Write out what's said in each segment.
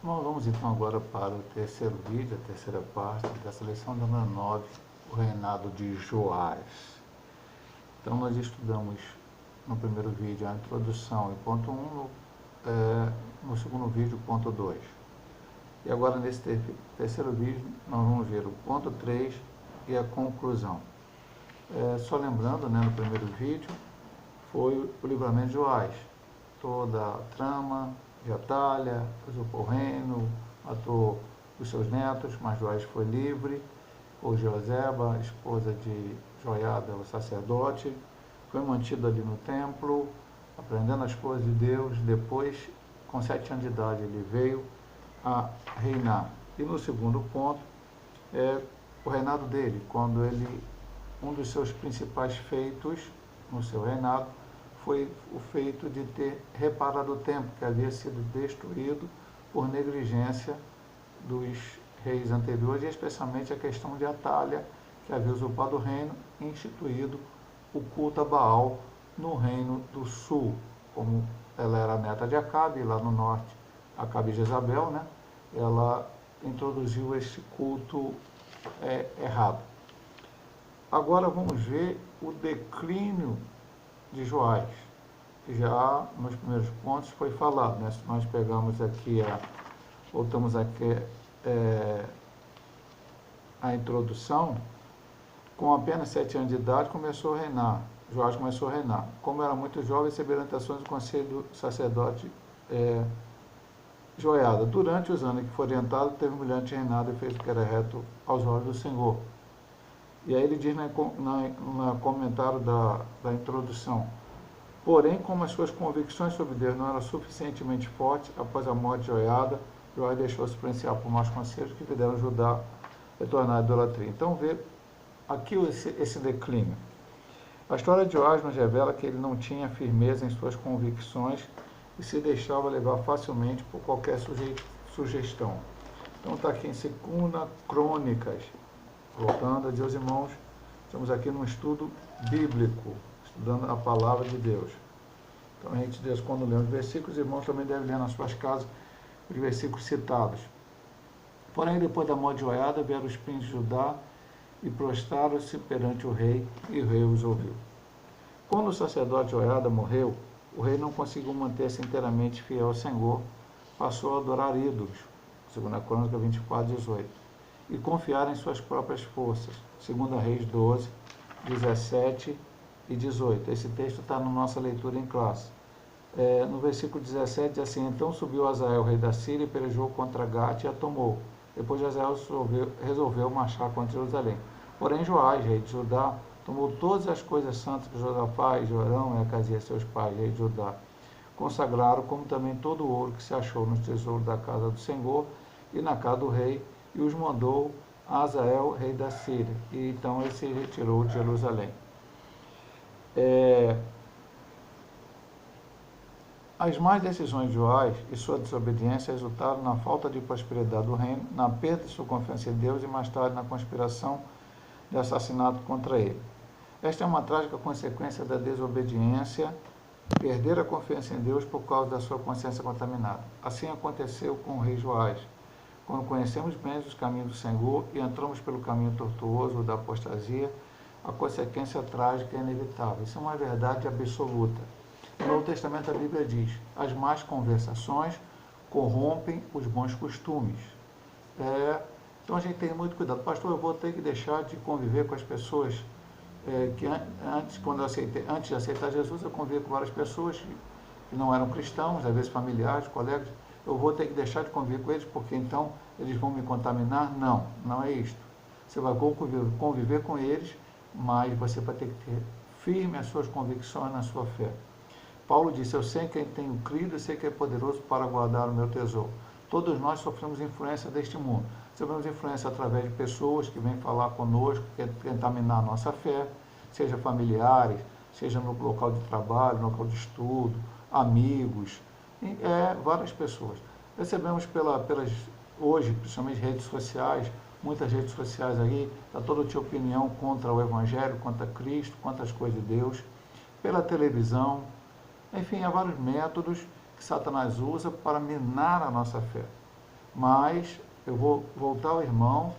Nós vamos então agora para o terceiro vídeo, a terceira parte dessa lição número 9, o reinado de Joás. Então nós estudamos no primeiro vídeo a introdução e ponto 1, no segundo vídeo ponto 2. E agora nesse terceiro vídeo nós vamos ver o ponto 3 e a conclusão. Só lembrando, no primeiro vídeo foi o livramento de Joás, toda a trama de Atalha, usurpou o reino, matou os seus netos, mas Joás foi livre, ou Joseba, esposa de Joiada, o sacerdote, foi mantido ali no templo, aprendendo as coisas de Deus. Depois, com 7 anos de idade, ele veio a reinar. E no segundo ponto, o reinado dele, quando um dos seus principais feitos no seu reinado foi o feito de ter reparado o templo, que havia sido destruído por negligência dos reis anteriores, e especialmente a questão de Atalha, que havia usurpado o reino e instituído o culto a Baal no reino do sul. Como ela era neta de Acabe, lá no norte, Acabe e Jezabel, ela introduziu esse culto errado. Agora vamos ver o declínio de Joás, que já nos primeiros pontos foi falado, Se nós pegamos aqui, voltamos aqui a introdução, com apenas 7 anos de idade começou a reinar, Joás começou a reinar. Como era muito jovem, recebeu orientações do conselho do sacerdote Joiada. Durante os anos que foi orientado, teve um brilhante reinado e fez o que era reto aos olhos do Senhor. E aí ele diz no comentário da introdução: porém, como as suas convicções sobre Deus não eram suficientemente fortes, após a morte de Joiada, Joás deixou-se influenciar por maus conselhos que fizeram Judá retornar à idolatria. Então, vê aqui esse declínio. A história de Joás nos revela que ele não tinha firmeza em suas convicções e se deixava levar facilmente por qualquer sugestão. Então está aqui em 2 Crônicas. Voltando a Deus, irmãos, estamos aqui num estudo bíblico, estudando a palavra de Deus. Então a gente, quando lê os versículos, os irmãos também devem ler nas suas casas os versículos citados. Porém, depois da morte de Joiada, vieram os príncipes de Judá e prostraram-se perante o rei, e o rei os ouviu. Quando o sacerdote Joiada morreu, o rei não conseguiu manter-se inteiramente fiel ao Senhor, passou a adorar ídolos, 2 Crônica 24, 18. E confiar em suas próprias forças, 2 Reis 12, 17 e 18. Esse texto está na nossa leitura em classe. No versículo 17 diz assim: então subiu Hazael, rei da Síria, e pelejou contra Gate e a tomou. Depois Hazael resolveu marchar contra Jerusalém. Porém Joás, rei de Judá, tomou todas as coisas santas que Josafá e Jorão e Acasias, seus pais, rei de Judá, consagraram, como também todo o ouro que se achou nos tesouros da casa do Senhor e na casa do rei, e os mandou a Hazael, rei da Síria. E então ele se retirou de Jerusalém. As más decisões de Joás e sua desobediência resultaram na falta de prosperidade do reino, na perda de sua confiança em Deus e mais tarde na conspiração de assassinato contra ele. Esta é uma trágica consequência da desobediência, perder a confiança em Deus por causa da sua consciência contaminada. Assim aconteceu com o rei Joás. Quando conhecemos bem os caminhos do Senhor e entramos pelo caminho tortuoso da apostasia, a consequência trágica é inevitável. Isso é uma verdade absoluta. No Novo Testamento a Bíblia diz: as más conversações corrompem os bons costumes. Então a gente tem muito cuidado. Pastor, eu vou ter que deixar de conviver com as pessoas que antes de aceitar Jesus, eu convivia com várias pessoas que não eram cristãos, às vezes familiares, colegas. Eu vou ter que deixar de conviver com eles porque então eles vão me contaminar? Não, não é isto. Você vai conviver com eles, mas você vai ter que ter firme as suas convicções na sua fé. Paulo disse: eu sei quem tenho crido e sei que é poderoso para guardar o meu tesouro. Todos nós sofremos influência deste mundo. Sofremos influência através de pessoas que vêm falar conosco, que tentar minar a nossa fé, seja familiares, seja no local de trabalho, no local de estudo, amigos, várias pessoas. Recebemos pelas hoje, principalmente redes sociais, muitas redes sociais aí, está toda a tua opinião contra o Evangelho, contra Cristo, contra as coisas de Deus, pela televisão, enfim, há vários métodos que Satanás usa para minar a nossa fé. Mas eu vou voltar ao irmão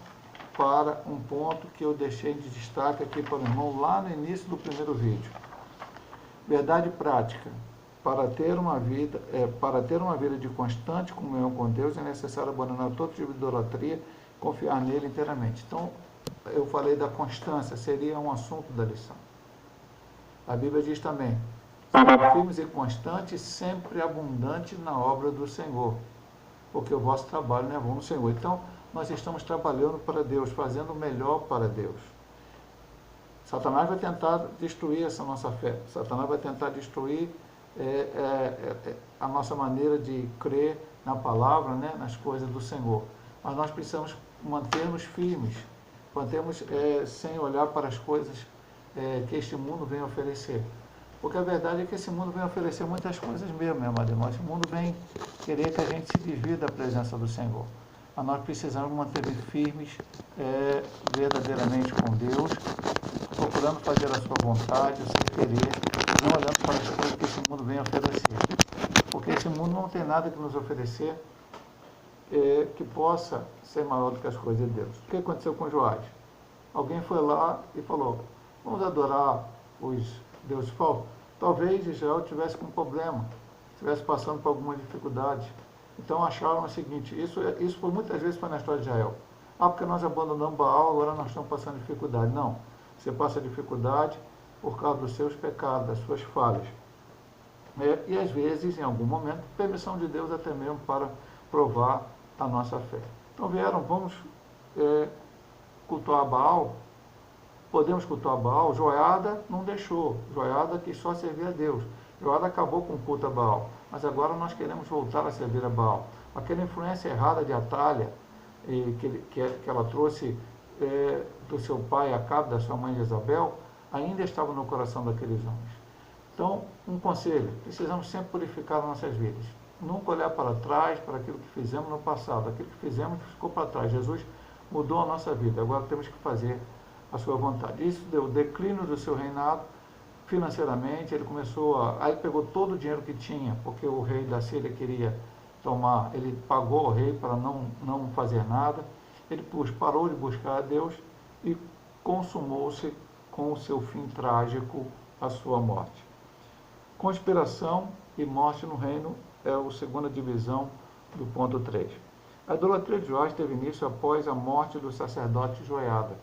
para um ponto que eu deixei de destaque aqui para o irmão lá no início do primeiro vídeo. Verdade prática. Para ter uma vida de constante comunhão com Deus, é necessário abandonar todo tipo de idolatria e confiar nele inteiramente. Então, eu falei da constância, seria um assunto da lição. A Bíblia diz também, sejam firmes e constantes, sempre abundantes na obra do Senhor, porque o vosso trabalho não é vão no Senhor. Então, nós estamos trabalhando para Deus, fazendo o melhor para Deus. Satanás vai tentar destruir essa nossa fé. Satanás vai tentar destruir a nossa maneira de crer na palavra, né, nas coisas do Senhor. Mas nós precisamos manter-nos firmes, mantermos sem olhar para as coisas que este mundo vem oferecer. Porque a verdade é que esse mundo vem oferecer muitas coisas mesmo, meu amado irmão. Esse mundo vem querer que a gente se desvie da presença do Senhor. Mas nós precisamos manter firmes verdadeiramente com Deus, procurando fazer a sua vontade, o seu querer, não olhando para as coisas que esse mundo vem oferecer. Porque esse mundo não tem nada que nos oferecer que possa ser maior do que as coisas de Deus. O que aconteceu com Joás? Alguém foi lá e falou, vamos adorar os deuses falsos? Talvez Israel tivesse com um problema, estivesse passando por alguma dificuldade. Então acharam o seguinte, isso por muitas vezes foi na história de Israel. Porque nós abandonamos Baal, agora nós estamos passando dificuldade. Não, você passa dificuldade por causa dos seus pecados, das suas falhas. E às vezes, em algum momento, permissão de Deus até mesmo para provar a nossa fé. Então vieram, vamos cultuar Baal, podemos cultuar Baal. Joiada não deixou, Joiada quis só servir a Deus. Joiada acabou com o culto a Baal, mas agora nós queremos voltar a servir a Baal. Aquela influência errada de Atália, que ela trouxe do seu pai Acabe, da sua mãe Jezabel, ainda estava no coração daqueles homens. Então, um conselho, precisamos sempre purificar nossas vidas. Nunca olhar para trás, para aquilo que fizemos no passado. Aquilo que fizemos ficou para trás. Jesus mudou a nossa vida, agora temos que fazer a sua vontade. Isso deu declínio do seu reinado financeiramente. Ele aí pegou todo o dinheiro que tinha, porque o rei da Síria queria tomar, ele pagou ao rei para não fazer nada. Ele parou de buscar a Deus e consumou-se com o seu fim trágico, a sua morte. Conspiração e morte no reino é a segunda divisão do ponto 3. A idolatria de Joás teve início após a morte do sacerdote Joiada.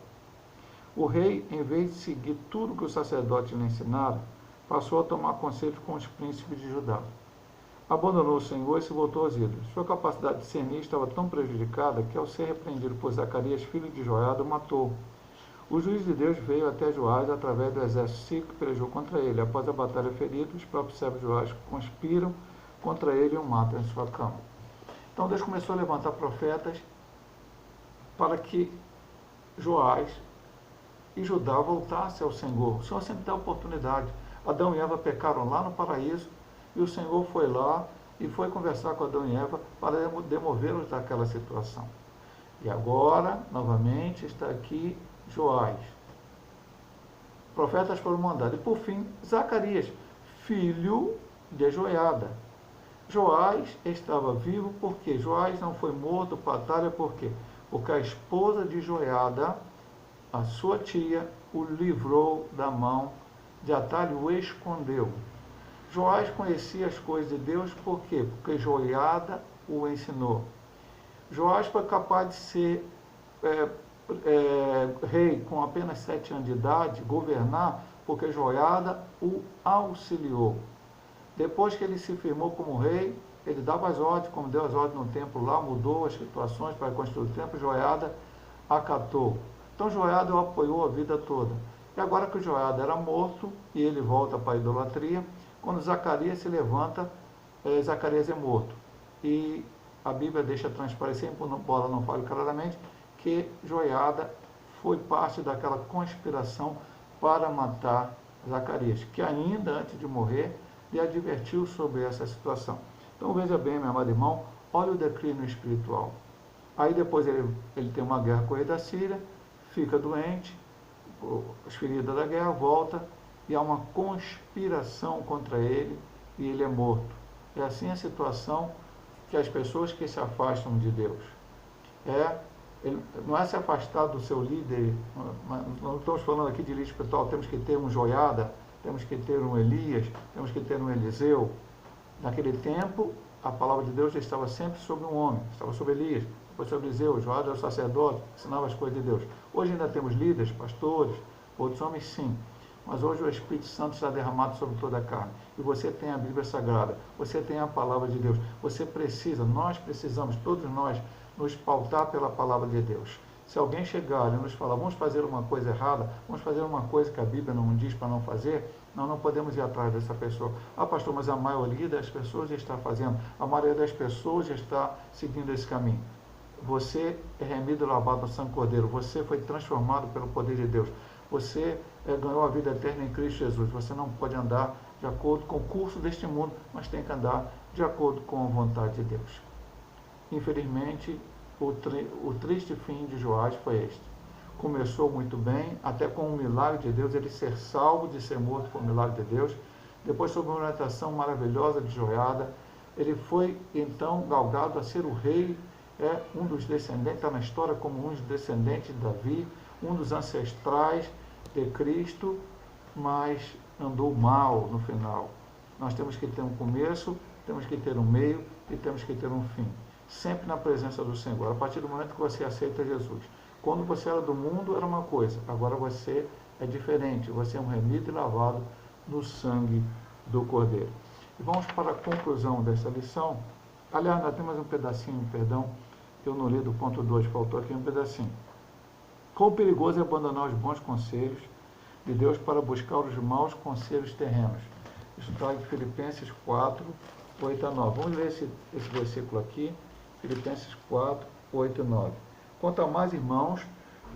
O rei, em vez de seguir tudo que o sacerdote lhe ensinara, passou a tomar conselho com os príncipes de Judá. Abandonou o Senhor e se voltou aos ídolos. Sua capacidade de discernir estava tão prejudicada que, ao ser repreendido por Zacarias, filho de Joiada, o matou. O juiz de Deus veio até Joás através do exército sírio que pelejou contra ele. Após a batalha ferida, os próprios servos de Joás conspiram contra ele e o matam em sua cama. Então Deus começou a levantar profetas para que Joás e Judá voltassem ao Senhor. O Senhor sempre dá oportunidade. Adão e Eva pecaram lá no paraíso e o Senhor foi lá e foi conversar com Adão e Eva para demovê-los daquela situação. E agora, novamente, está aqui Joás. Profetas foram mandados. E por fim, Zacarias, filho de Joiada. Joás estava vivo porque Joás não foi morto para a batalha, por quê? Porque a esposa de Joiada, a sua tia, o livrou da mão de Atalha, o escondeu. Joás conhecia as coisas de Deus, por quê? Porque Joiada o ensinou. Joás foi capaz de ser rei com apenas 7 anos de idade, governar, porque Joiada o auxiliou. Depois que ele se firmou como rei, ele dava as ordens, como deu as ordens no templo lá, mudou as situações para construir o templo, Joiada acatou. Então Joiada o apoiou a vida toda. E agora que o Joiada era morto, e ele volta para a idolatria, quando Zacarias se levanta, Zacarias é morto. E a Bíblia deixa transparecer, embora não fale claramente, que Joiada foi parte daquela conspiração para matar Zacarias, que ainda antes de morrer, lhe advertiu sobre essa situação. Então veja bem, meu amado irmão, olha o declínio espiritual. Aí depois ele tem uma guerra com o rei da Síria, fica doente, as feridas da guerra, volta, e há uma conspiração contra ele, e ele é morto. É assim a situação que as pessoas que se afastam de Deus, não é se afastar do seu líder, não estamos falando aqui de líder espiritual, temos que ter um Joiada, temos que ter um Elias, temos que ter um Eliseu. Naquele tempo, a palavra de Deus já estava sempre sobre um homem, estava sobre Elias, depois sobre Eliseu. Joiada era o sacerdote, ensinava as coisas de Deus. Hoje ainda temos líderes, pastores, outros homens sim, mas hoje o Espírito Santo está derramado sobre toda a carne. E você tem a Bíblia Sagrada, você tem a palavra de Deus. Você precisa, nós precisamos, todos nós, nos pautar pela palavra de Deus. Se alguém chegar e nos falar, vamos fazer uma coisa errada, vamos fazer uma coisa que a Bíblia não diz para não fazer, nós não podemos ir atrás dessa pessoa. Ah, pastor, mas a maioria das pessoas já está fazendo, a maioria das pessoas já está seguindo esse caminho. Você é remido e lavado no sangue Cordeiro, você foi transformado pelo poder de Deus, você ganhou a vida eterna em Cristo Jesus. Você não pode andar de acordo com o curso deste mundo, mas tem que andar de acordo com a vontade de Deus. Infelizmente, o triste fim de Joás foi este. Começou muito bem, até com um milagre de Deus, ele ser salvo de ser morto por um milagre de Deus. Depois, sob uma orientação maravilhosa de Joiada, ele foi então galgado a ser o rei, um dos descendentes, está na história como um dos descendentes de Davi, um dos ancestrais de Cristo, mas andou mal no final. Nós temos que ter um começo, temos que ter um meio e temos que ter um fim. Sempre na presença do Senhor, a partir do momento que você aceita Jesus. Quando você era do mundo, era uma coisa, agora você é diferente, você é um remido e lavado no sangue do Cordeiro. E vamos para a conclusão dessa lição. Aliás, nós temos um pedacinho, perdão, que eu não li do ponto 2, faltou aqui um pedacinho. Quão perigoso é abandonar os bons conselhos de Deus para buscar os maus conselhos terrenos. Isso está em Filipenses 4, 8 a 9. Vamos ler esse versículo aqui, Filipenses 4, 8 e 9. Quanto a mais, irmãos,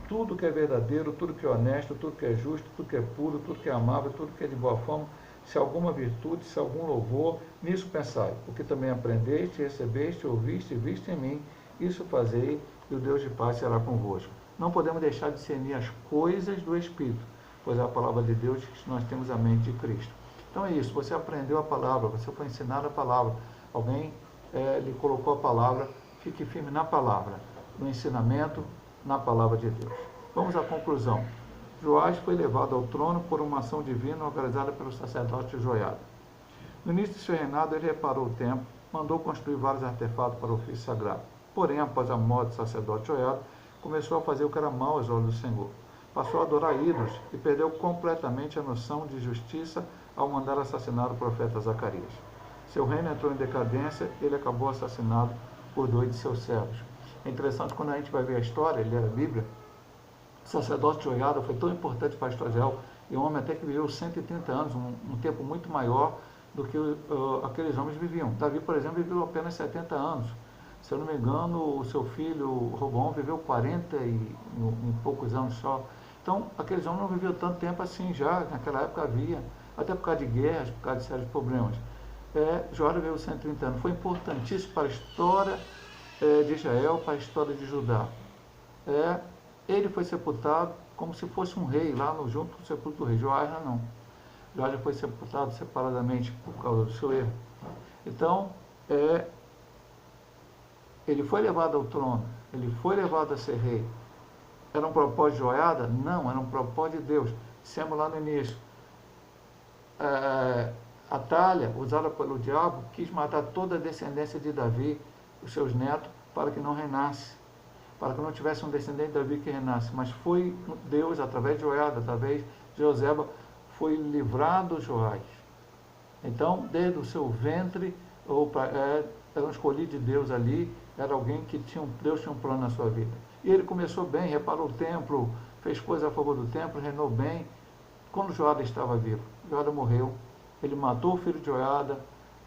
tudo que é verdadeiro, tudo que é honesto, tudo que é justo, tudo que é puro, tudo que é amável, tudo que é de boa fama, se alguma virtude, se algum louvor, nisso pensai, porque também aprendeste, recebeste, ouviste e viste em mim, isso fazei, e o Deus de paz será convosco. Não podemos deixar de discernir as coisas do Espírito, pois é a palavra de Deus que nós temos a mente de Cristo. Então é isso, você aprendeu a palavra, você foi ensinado a palavra, alguém lhe colocou a palavra, fique firme na palavra, no ensinamento, na palavra de Deus. Vamos à conclusão. Joás foi levado ao trono por uma ação divina organizada pelo sacerdote Joiada. No início de seu reinado, ele reparou o templo, mandou construir vários artefatos para o ofício sagrado. Porém, após a morte do sacerdote Joiada, começou a fazer o que era mal aos olhos do Senhor. Passou a adorar ídolos e perdeu completamente a noção de justiça ao mandar assassinar o profeta Zacarias. Seu reino entrou em decadência e ele acabou assassinado por 2 de seus servos. É interessante, quando a gente vai ver a história, ele era a Bíblia, o sacerdote Joiada foi tão importante para a história de Israel, e um homem até que viveu 130 anos, um tempo muito maior do que aqueles homens viviam. Davi, por exemplo, viveu apenas 70 anos. Se eu não me engano, o seu filho, Roboão, viveu 40 e poucos anos só. Então, aqueles homens não viviam tanto tempo assim já, naquela época havia, até por causa de guerras, por causa de sérios problemas. Joiada viveu 130 anos, foi importantíssimo para a história de Israel, para a história de Judá. Ele foi sepultado como se fosse um rei, lá junto com o sepulcro do rei. Joás não. Joás foi sepultado separadamente por causa do seu erro. Então, ele foi levado ao trono, ele foi levado a ser rei. Era um propósito de Joiada? Não, era um propósito de Deus. Dissemos lá no início. Atalha, usada pelo diabo, quis matar toda a descendência de Davi, os seus netos, para que não reinasse, para que não tivesse um descendente de Davi que reinasse. Mas foi Deus, através de Joiada, através de Joseba, foi livrado Joás. Então, desde o seu ventre, era um escolhido de Deus ali, era alguém que Deus tinha um plano na sua vida. E ele começou bem, reparou o templo, fez coisas a favor do templo, reinou bem. Quando Joiada estava vivo, Joiada morreu, ele matou o filho de Joiada,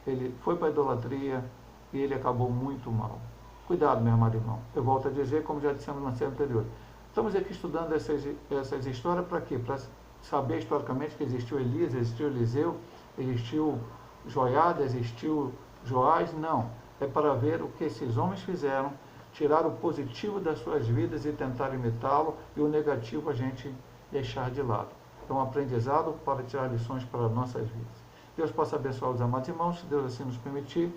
ele foi para a idolatria e ele acabou muito mal. Cuidado, meu amado irmão. Eu volto a dizer, como já dissemos na série anterior. Estamos aqui estudando essas histórias para quê? Para saber historicamente que existiu Elias, existiu Eliseu, existiu Joiada, existiu Joás. Não. É para ver o que esses homens fizeram, tirar o positivo das suas vidas e tentar imitá-lo, e o negativo a gente deixar de lado. É um aprendizado para tirar lições para as nossas vidas. Deus possa abençoar os amados irmãos, se Deus assim nos permitir.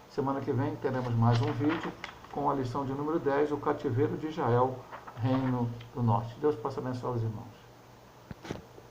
Semana que vem teremos mais um vídeo com a lição de número 10, o cativeiro de Israel, Reino do Norte. Deus possa abençoar os irmãos.